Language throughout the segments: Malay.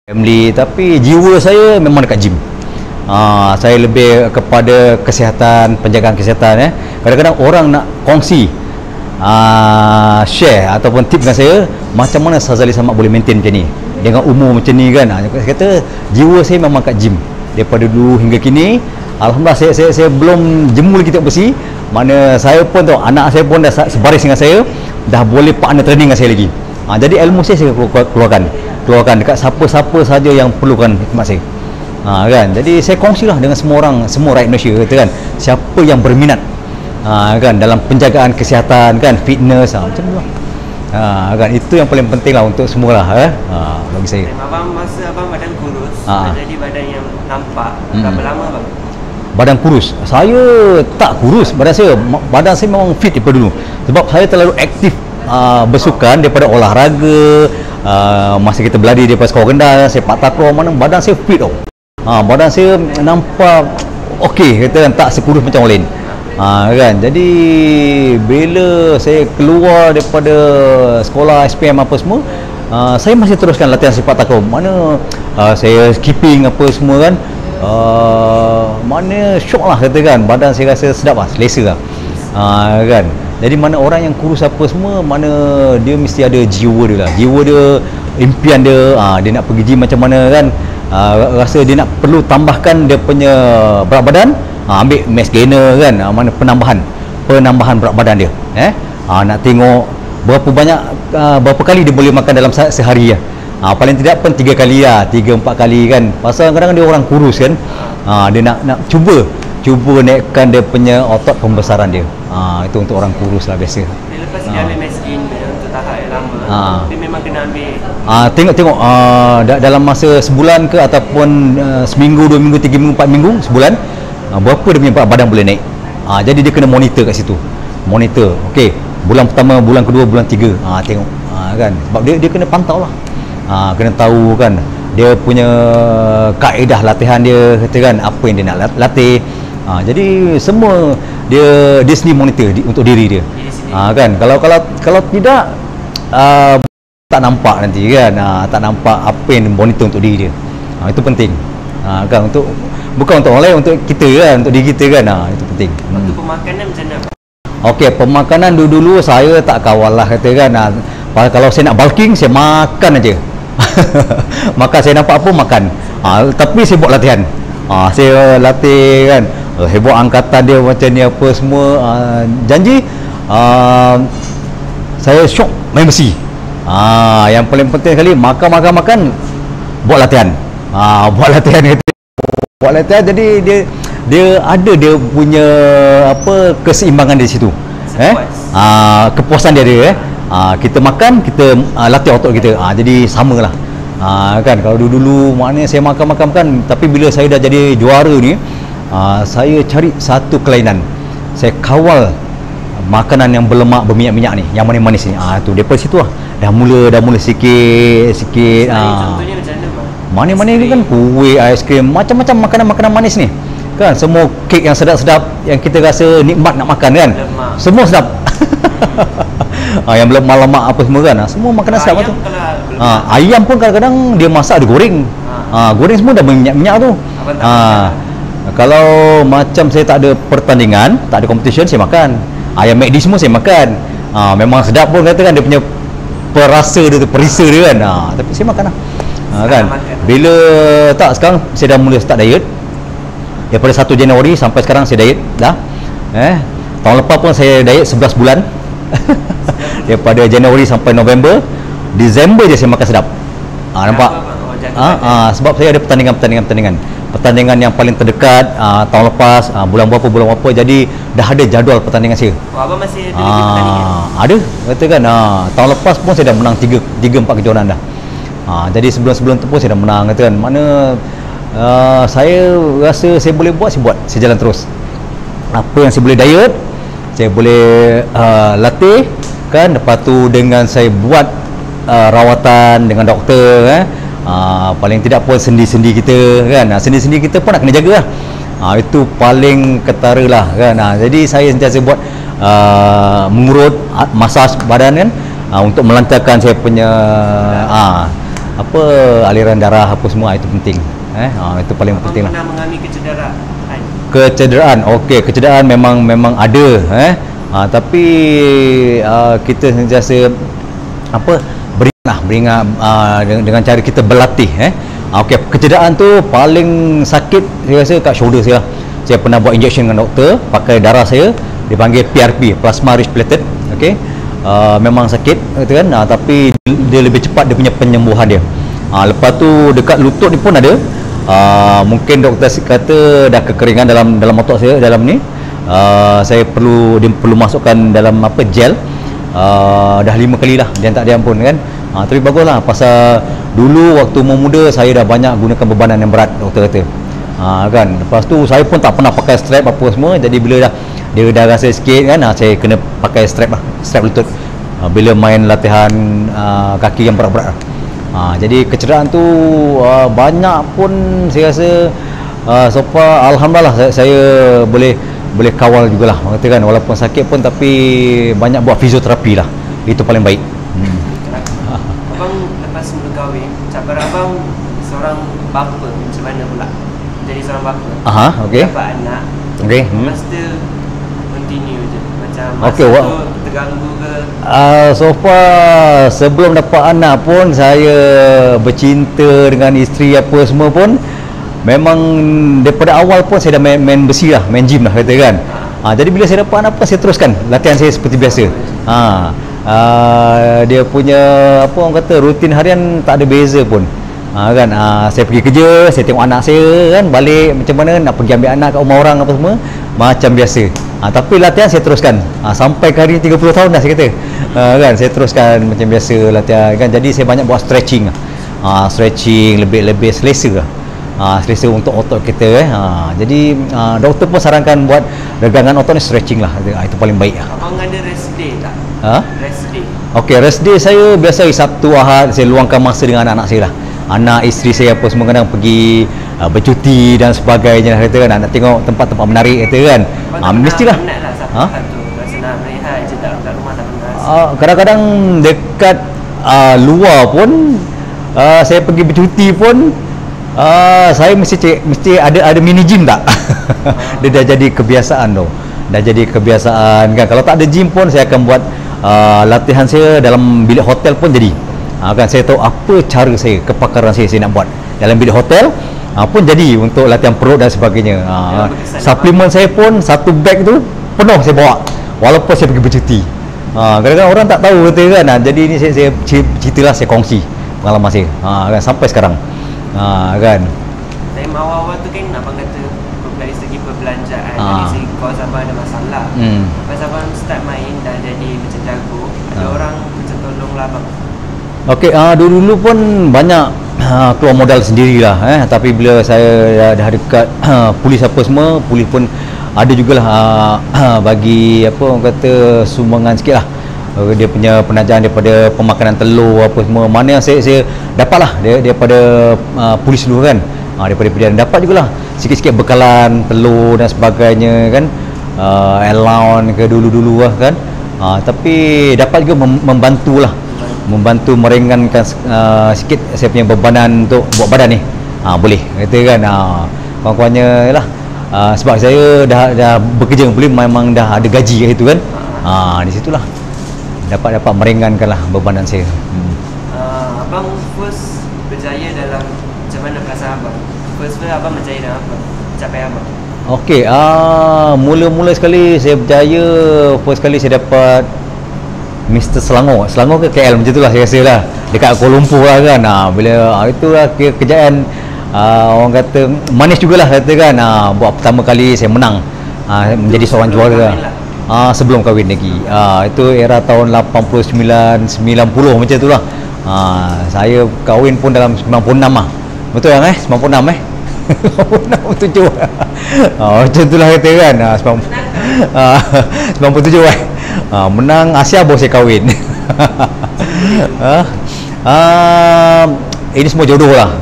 family, tapi jiwa saya memang dekat gym. Saya lebih kepada kesihatan, penjagaan kesihatan. Kadang-kadang orang nak kongsi, share ataupun tip dengan saya, macam mana Sazali Samad boleh maintain macam ni dengan umur macam ni kan. Saya kata jiwa saya memang kat gym daripada dulu hingga kini. Alhamdulillah saya belum jemur kita besi, mana saya pun tahu anak saya pun dah sebaris dengan saya, dah boleh partner training dengan saya lagi. Jadi ilmu saya keluarkan dekat siapa-siapa saja yang perlukan khidmat saya. Kan, jadi saya kongsilah dengan semua orang, semua rakyat Malaysia kata kan, siapa yang berminat kan dalam penjagaan kesihatan kan, fitness macam tu lah. Kan itu yang paling penting lah untuk semua lah bagi saya. Abang masa abang badan kurus, jadi badan yang nampak, berapa lama abang? Badan kurus, saya tak kurus, badan saya memang fit daripada dulu, sebab saya terlalu aktif bersukan daripada olahraga. Masa kita berlari daripada sekolah rendah, sepak takraw, mana badan saya fit tau. Badan saya nampak okey, kata kan, tak sekurus macam orang lain. Kan, jadi bila saya keluar daripada sekolah SPM apa semua, saya masih teruskan latihan sepak takraw, mana saya skipping apa semua kan. Mana syok lah kata kan, badan saya rasa sedap lah, selesa lah. Kan, jadi mana orang yang kurus apa semua, mana dia mesti ada jiwa dia lah, jiwa dia, impian dia, dia nak pergi gym macam mana kan. Rasa dia nak perlu tambahkan dia punya berat badan, ambil mass gainer kan, mana penambahan berat badan dia. Nak tengok berapa banyak, berapa kali dia boleh makan dalam sehari ya. Paling tidak pun 3 kali lah, 3-4 kali kan. Pasal kadang-kadang dia orang kurus kan, dia nak cuba naikkan dia punya otot pembesaran dia. Itu untuk orang kurus lah biasa. Lepas dia ambil mass gainer untuk tahap yang lama, dia memang kena ambil. Tengok dalam masa sebulan ke ataupun seminggu, 2 minggu, 3 minggu, 4 minggu, sebulan, berapa dia punya badan boleh naik. Jadi dia kena monitor kat situ. Monitor, okey, bulan pertama, bulan kedua, bulan 3, tengok kan, sebab dia kena pantau lah. Kena tahu kan dia punya kaedah latihan dia, kata kan, apa yang dia nak latih. Jadi semua dia sendiri monitor untuk diri dia. Kan, kalau tidak tak nampak nanti kan, tak nampak apa yang monitor untuk diri dia. Itu penting. Kan, bukan untuk orang lain, untuk kita kan, untuk diri kita kan. Itu penting. Untuk pemakanan macam mana? Okey, pemakanan dulu saya tak kawal lah kata kan. Kalau saya nak bulking, saya makan aja. Makan, saya nampak apa makan. Tapi saya buat latihan. Saya latih kan, saya buat angkatan dia macam ni apa semua. Janji saya syok main besi. Yang paling penting sekali, makan, buat latihan. Buat latihan, jadi dia ada dia punya apa, keseimbangan di situ. Kepuasan dia. Kita makan, kita latih otot kita. Jadi samalah. Kan, kalau dulu maknanya saya makan, tapi bila saya dah jadi juara ni, saya cari satu kelainan. Saya kawal makanan yang berlemak, berminyak-minyak ni, yang manis-manis ni. Tu daripada situ lah dah mula sikit. Contohnya macam mana bang? Manis-manis ni kan, kuih, aiskrim, macam-macam makanan manis ni kan. Semua kek yang sedap-sedap, yang kita rasa nikmat nak makan kan, lemak. Semua sedap. Yang lemak-lemak apa semua kan, semua makanan sedap tu. Ayam pun kadang-kadang dia masak, dia goreng. Goreng semua dah berminyak-minyak tu. Kalau macam saya tak ada pertandingan, tak ada competition, saya makan ayam McD, semua saya makan. Memang sedap pun kata kan, dia punya perasa dia kan. Tapi saya makan lah. Kan, bila tak, sekarang saya dah mula start diet. Daripada 1 Januari sampai sekarang saya diet dah. Tahun lepas pun saya diet 11 bulan. Daripada Januari sampai November. Disember je saya makan sedap. Nampak? Sebab saya ada pertandingan yang paling terdekat tahun lepas, bulan berapa, jadi dah ada jadual pertandingan saya. Abang masih ada lagi pertandingan? Ada, kata kan. Tahun lepas pun saya dah menang 3-4 kejohanan dah. Jadi sebelum tu pun saya dah menang, kata kan. Mana saya rasa saya boleh buat, saya jalan terus. Apa yang saya boleh diet, saya boleh latih kan. Lepas tu dengan saya buat rawatan dengan doktor paling tidak pun sendi-sendi kita kan, sendi-sendi kita pun nak kena jaga lah. Itu paling ketara lah kan. Jadi saya sentiasa buat mengurut, masaj badan kan, untuk melancarkan saya punya apa aliran darah apa semua, itu penting. Itu paling Abang penting lah. pernah mengalami kecederaan? Kecederaan, okey, kecederaan memang ada, tapi kita sentiasa beringat dengan cara kita berlatih. Okey, kecederaan tu paling sakit saya rasa kat shoulder saya. Saya pernah buat injection dengan doktor pakai darah saya, dipanggil PRP, plasma rich platelet. Okey, memang sakit gitu kan, tapi dia lebih cepat dia punya penyembuhan dia. Lepas tu dekat lutut ni pun ada, mungkin doktor kata dah kekeringan dalam otot saya, dalam ni dia perlu masukkan dalam gel. Dah 5 kali lah dia tak ada ampun kan. Tapi baguslah, pasal dulu waktu muda saya dah banyak gunakan bebanan yang berat, doktor kata. Kan, lepas tu saya pun tak pernah pakai strap apa semua. Jadi bila dia dah rasa sikit kan, saya kena pakai strap lutut bila main latihan kaki yang berat-berat. Jadi kecederaan tu banyak pun saya rasa so far alhamdulillah saya boleh kawal jugalah, katakan walaupun sakit pun, tapi banyak buat fizioterapi lah, itu paling baik. Abang lepas mula kahwin, cabar abang seorang bapa, macam mana pula jadi seorang bapa? Okey. Dapat anak. Okey. Lepas tu continue je, macam masa Okey, tu terganggu ke? So far sebelum dapat anak pun saya bercinta dengan isteri apa semua pun. Memang daripada awal pun saya dah main besi lah, main gym lah kata kan. Jadi bila saya dapat anak pun saya teruskan latihan saya seperti biasa. Dia punya orang kata rutin harian tak ada beza pun. Kan, saya pergi kerja, saya tengok anak saya kan, balik macam mana nak pergi ambil anak kat rumah orang apa semua, macam biasa. Tapi latihan saya teruskan sampai ke hari 30 tahun dah saya kata. Kan, saya teruskan macam biasa latihan kan. Jadi saya banyak buat stretching. Stretching lebih selesa lah. Selesa untuk otot kita. Jadi doktor pun sarankan buat regangan otot ni, stretching lah. Itu paling baik lah. Abang ada rest day tak? Rest day. Okey, rest day saya biasa hari Sabtu, Ahad saya luangkan masa dengan anak-anak saya lah. Anak, isteri saya apa semua kadang pergi bercuti dan sebagainya lah, kata kan, nak tengok tempat-tempat menarik kata kan. Mestilah. Penat lah Sabtu, rasa nak berehat je kat rumah, tak pernah. Kadang-kadang dekat luar pun saya pergi bercuti pun saya mesti ada mini gym tak. Dia dah jadi kebiasaan tu. Dah jadi kebiasaan kan. Kalau tak ada gym pun saya akan buat latihan saya dalam bilik hotel pun jadi. Kan saya tahu apa cara saya, kepakaran saya nak buat dalam bilik hotel pun jadi untuk latihan perut dan sebagainya. Suplemen saya pun satu beg tu penuh saya bawa walaupun saya pergi bercuti. Kadang-kadang orang tak tahu kata kan. Jadi ini saya ceritalah, saya kongsi pengalaman saya kan, sampai sekarang. Kan time awal-awal tu kan abang kata dari segi perbelanjaan, dari segi kos abang ada masalah. Lepas abang start main dah jadi macam jago, ada orang macam tolonglah abang. Okey, dulu pun banyak keluar modal sendirilah tapi bila saya dah dekat polis apa semua, polis pun ada jugalah bagi orang kata sumbangan sikitlah. Dia punya penajaan daripada pemakanan telur apa semua, mana yang saya dapatlah daripada polis dulu kan. Daripada pilihan dapat jugalah sikit-sikit bekalan telur dan sebagainya kan, allowance ke dulu-dulu lah kan. Tapi dapat juga membantu meringankan sikit saya punya bebanan untuk buat badan ni. Boleh kata kan. Kawan-kawannya lah, sebab saya dah bekerja boleh, memang dah ada gaji kat situ kan. Di situlah dapat meringankanlah bebanan saya. Abang first berjaya dalam, macam mana perasaan abang? First abang berjaya dalam apa? Capai abang? Okey, mula-mula sekali saya berjaya, first kali saya dapat Mr. Selangor ke KL macam itulah saya rasa lah, dekat Kuala Lumpur lah kan. Bila itulah kejayaan, orang kata manis jugalah kata kan. Buat pertama kali saya menang, menjadi seorang juara. Sebelum kahwin lagi. Itu era tahun 89 90 macam itulah. Saya kahwin pun dalam 96 lah. Betul yang 96 97. Macam itulah kata kan. 97 menang Asia baru saya kahwin. Ini semua jodoh lah.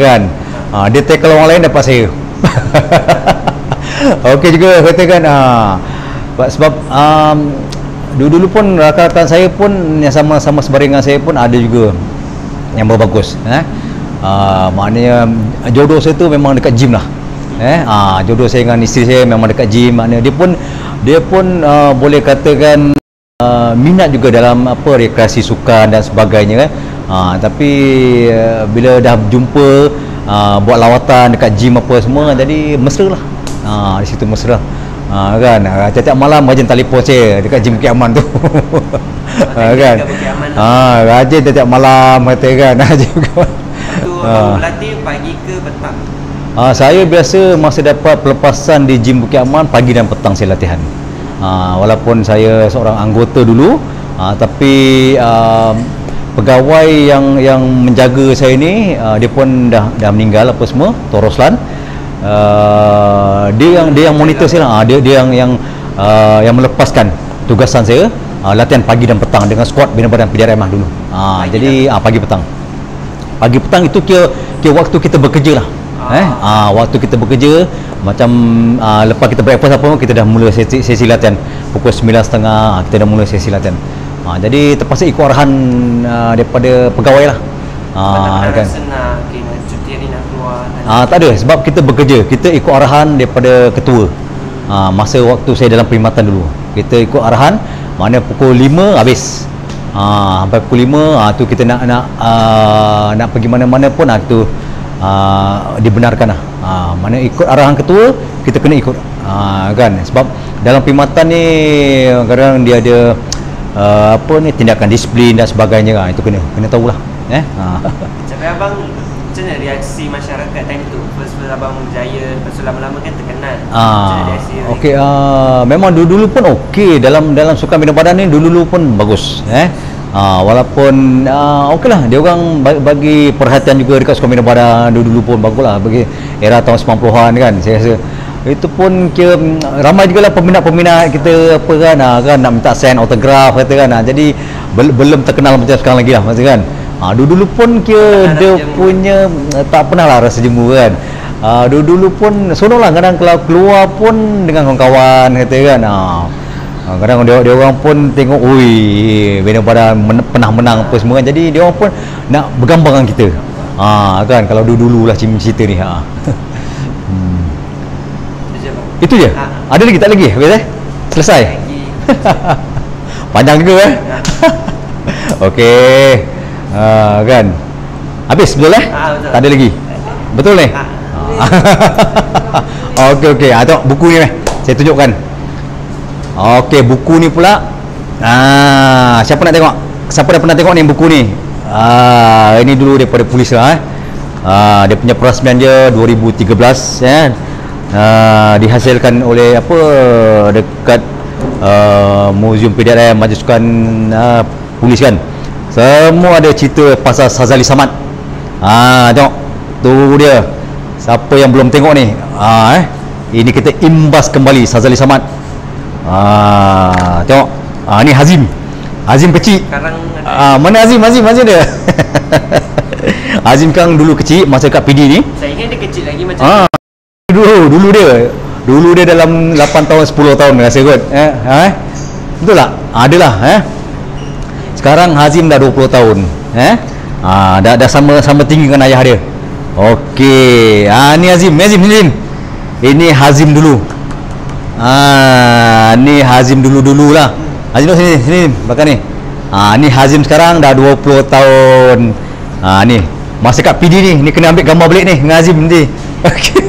Kan. Dia tackle orang lain dapat saya. Okey juga kata kan. Sebab dulu pun rakan-rakan saya pun yang sama-sama sebaringan saya pun ada juga yang bagus. Maknanya jodoh saya tu memang dekat gym lah. Jodoh saya dengan isteri saya memang dekat gym. Maknanya dia pun boleh katakan minat juga dalam rekreasi sukan dan sebagainya kan. Tapi bila dah jumpa buat lawatan dekat gym apa semua, jadi mesra lah. Di situ mesra. Kan tiap-tiap malam rajin telefon saya dekat gym Bukit Aman tu. Kan. Rajin tiap-tiap malam kata kan. Berlatih pagi ke petang? Saya biasa masa dapat pelepasan di gym Bukit Aman, pagi dan petang saya latihan. Walaupun saya seorang anggota dulu, tapi pegawai yang menjaga saya ni, dia pun dah meninggal apa semua, Tok Roslan. Dia yang monitor saya lah. Dia yang melepaskan tugasan saya latihan pagi dan petang dengan skuad Bina Badan PDRM lah dulu. Jadi pagi petang itu kira waktu kita bekerja lah. Waktu kita bekerja, macam lepas kita breakfast apa, kita dah mula sesi latihan pukul 9.30, kita dah mula sesi latihan. Jadi terpaksa ikut arahan daripada pegawai lah. Kan senang cuti hari nak keluar. Tak ada, sebab kita bekerja, kita ikut arahan daripada ketua. Masa waktu saya dalam perkhidmatan dulu, kita ikut arahan, mana pukul 5 habis. Sampai pukul 5 tu kita nak pergi mana-mana pun tu dibenarkan lah. Mana ikut arahan ketua, kita kena ikut. Kan, sebab dalam perkhidmatan ni kadang dia ada tindakan disiplin dan sebagainya. Itu kena tahulah. Sampai abang, macam mana reaksi masyarakat time tu? First abang berjaya, lepas tu lama-lama kan terkenal. Macam mana reaksi? Okey, memang dulu pun okey dalam sukan Bina Badan ni, dulu pun bagus. Walaupun okey lah, dia orang bagi perhatian juga dekat sukan Bina Badan dulu pun bagus lah, bagi era tahun 90-an kan. Saya rasa itu pun kira ramai juga lah peminat-peminat kita kan nak minta sign autograf kata kan. Jadi belum terkenal macam sekarang lagi lah masa kan. Dulu pun kira dia punya tak pernah lah rasa jemu kan. Dulu pun seronok lah, kadang kalau keluar pun dengan kawan-kawan kata kan. Kadang dia orang pun tengok, ui, Bina Badan pernah menang apa semua kan. Jadi dia orang pun nak bergambar dengan kita. Kan kalau dulu lah cerita ni. Itu je. Ada lagi tak lagi? Selesai. Panjang juga Okey. Kan. Habis betul betul. Tak ada lagi. Betul ni? Okey. Tengok buku ni saya tunjukkan. Okey, buku ni pula. Siapa nak tengok? Siapa dah pernah tengok ni buku ni? Ini dulu daripada polis lah. Dia punya perasmian dia 2013 dihasilkan oleh dekat Museum PDRM Majlis Sukan Polis kan. Semua ada cerita pasal Sazali Samad. Tengok tu dia. Siapa yang belum tengok ni, ini kita imbas kembali Sazali Samad. Tengok, ni Hazim kecil. Mana Hazim dia? Hazim kan dulu kecil masa kat PD ni. Saya ingat dia kecil lagi macam Dulu dia dalam 8 tahun 10 tahun rasa kot. Betul tak? Adalah Sekarang Hazim dah 20 tahun. Dah sama tinggi dengan ayah dia. Okey. Ni Hazim. Ini Hazim dulu. Ni Hazim dulu lah. Hazim sini belakang ni. Ni Hazim sekarang dah 20 tahun. Ni masa kat PD ni kena ambil gambar balik ni dengan Hazim nanti. Okey.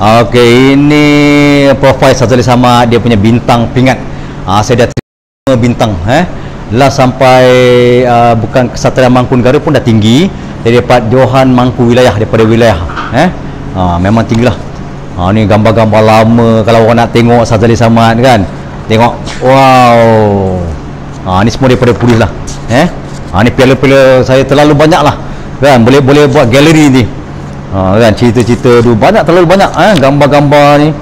Okey, ini profil Sazali Samad, dia punya bintang pingat. Saya dah terima bintang lah sampai bukan Kesatria Mangku Negara pun dah tinggi. Dia dapat Johan Mangku Wilayah daripada wilayah. Memang tinggilah. Ni gambar-gambar lama kalau orang nak tengok Sazali Samad kan. Tengok. Wow. Ni semua daripada polis lah. Ni piala-piala saya terlalu banyak lah. Kan boleh buat galeri ni. Kan cerita-cerita dulu banyak, terlalu banyak gambar-gambar ni.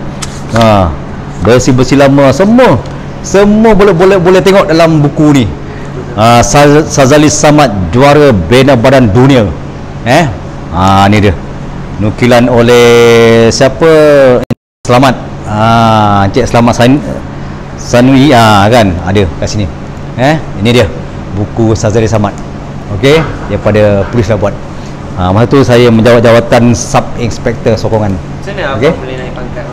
Besi-besi lama semua boleh tengok dalam buku ni. Sazali Samad juara Bina Badan Dunia. Ni dia. Nukilan oleh siapa? Selamat. Encik Selamat Sanui kan ada kat sini. Ini dia buku Sazali Samad. okey, daripada polis lah buat. Masa tu saya menjawat jawatan sub inspector sokongan. Macam mana Okey. abang boleh naik pangkat?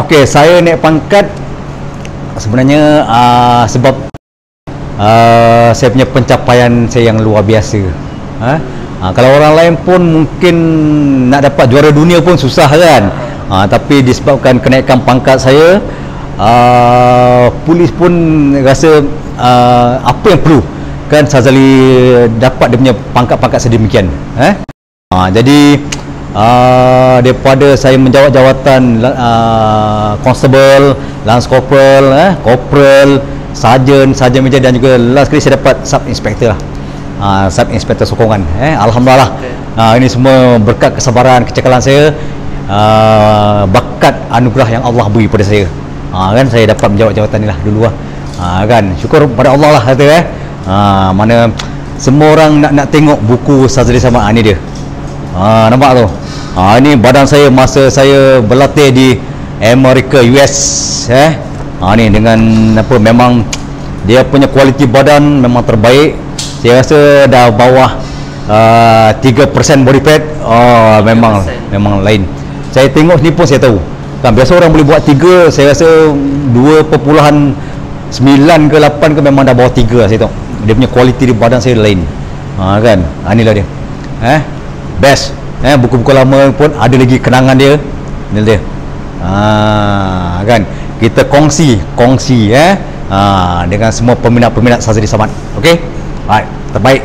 Okey, saya naik pangkat sebenarnya sebab saya punya pencapaian saya yang luar biasa. Kalau orang lain pun mungkin nak dapat juara dunia pun susah kan. Tapi disebabkan kenaikan pangkat saya, polis pun rasa apa yang perlu kan Sazali dapat dia punya pangkat-pangkat sedemikian. Jadi daripada saya menjawat jawatan constable, lance corporal, corporal, sarjan major, dan juga last kali saya dapat sub inspector lah. Sub inspector sokongan. Alhamdulillah. Ini semua berkat kesabaran, kecekalan saya, bakat anugerah yang Allah beri pada saya. Kan saya dapat menjawat jawatan ni lah dulu lah. Kan syukur pada Allah lah kata mana semua orang nak tengok buku Sazali Samad. Ni dia. Nampak tu. Ini badan saya masa saya berlatih di Amerika, US. Ni dengan apa, memang dia punya kualiti badan memang terbaik. Saya rasa dah bawah 3% body fat. Memang lain. Saya tengok sini pun saya tahu. Kan biasa orang boleh buat 3, saya rasa 2.9 ke 8 ke memang dah bawah 3 lah saya tengok. Dia punya kualiti di badan saya lain. Kan. Inilah dia. Best. Buku-buku lama pun ada lagi kenangan dia. Ini dia. Kan. Kita kongsi dengan semua peminat-peminat Sazali Samad. Okey? Baik, terbaik.